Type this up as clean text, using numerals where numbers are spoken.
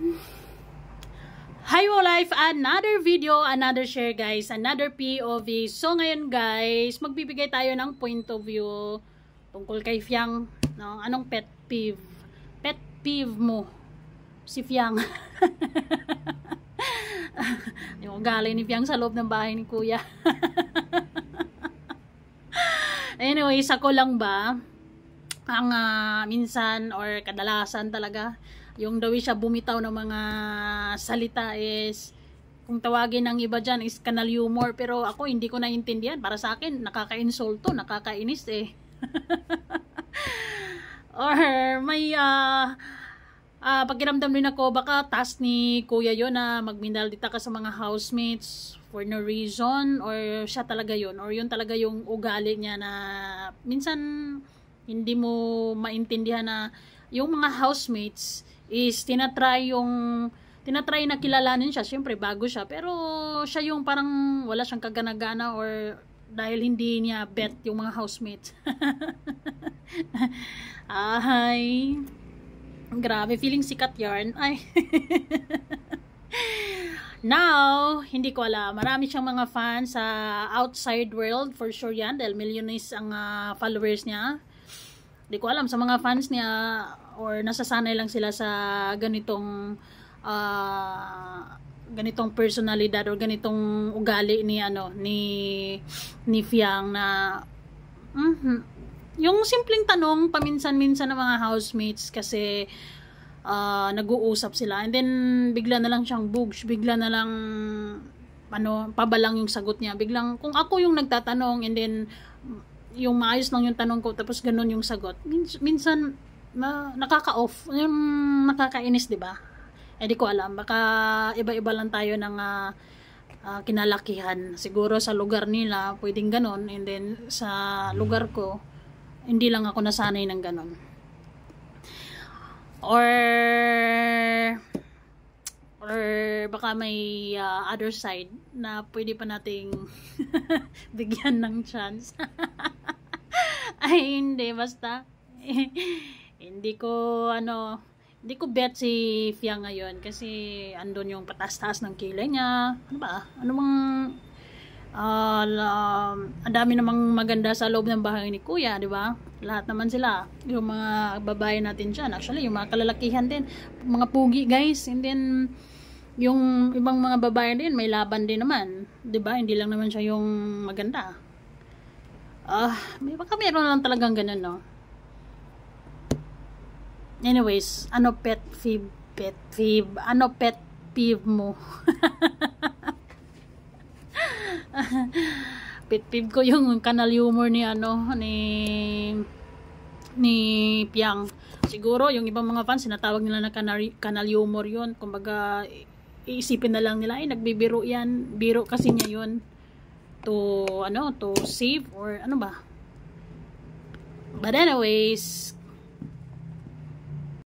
Hi Life, another video, another share guys, another POV. So ngayon guys, magbibigay tayo ng point of view tungkol kay Fiang. No? Anong pet peeve? Pet peeve mo si Fiang. Yung ugali ni Fiang sa loob ng bahay ni Kuya. Anyways, ako lang ba ang minsan or kadalasan talaga yung daw siya bumitaw ng mga salita is, kung tawagin ng iba dyan is kanal humor, pero ako hindi ko naintindihan. Para sa akin nakaka-insulto, nakakainis eh. Or may pakiramdam din ako, baka task ni Kuya yon na magminaldita ka sa mga housemates for no reason, or siya talaga yon, or yun talaga yung ugali niya na minsan hindi mo maintindihan na yung mga housemates is tinatry na kilalanin siya. Siyempre bago siya, pero siya yung parang wala siyang kagana-gana, or dahil hindi niya bet yung mga housemates. Ay, grabe, feeling sikat yarn. Ay. Now, hindi ko alam, marami siyang mga fans sa outside world for sure yan, dahil millions ang followers niya. Hindi ko alam sa mga fans niya, or nasasanay lang sila sa ganitong ganitong personalidad or ganitong ugali ni ni Fiang na yung simpleng tanong paminsan-minsan ng mga housemates kasi nag-uusap sila, and then bigla na lang siyang bugs, bigla na lang pabalang yung sagot niya, biglang kung ako yung nagtatanong and then yung maayos lang yung tanong ko tapos ganun yung sagot, minsan nakaka-off, yung nakakainis, di ba? Eh di ko alam, baka iba-iba lang tayo ng kinalakihan. Siguro sa lugar nila pwedeng ganun, and then sa lugar ko hindi lang ako nasanay ng ganun. Or baka may other side na pwede pa nating bigyan ng chance. Ay hindi, basta hindi ko bet si Fiang ngayon kasi andun yung patas-taas ng kilay niya. Ano ba? Ano bang ang dami namang maganda sa loob ng bahay ni Kuya, di ba? Lahat naman sila, yung mga babae natin dyan, actually yung mga kalalakihan din, mga pugi guys, and then yung ibang mga babae din may laban din naman, di ba? Hindi lang naman siya yung maganda. Baka meron lang talagang ganun, no? Anyways, ano pet peeve, ano pet peeve mo? Pet peeve ko yung kanal humor ni ni Fiang. Siguro yung ibang mga fans sinatawag nila na kanal humor yun. Kumbaga iisipin na lang nila ay nagbibiro yan, biro kasi niya yun to save or ano ba. But anyways,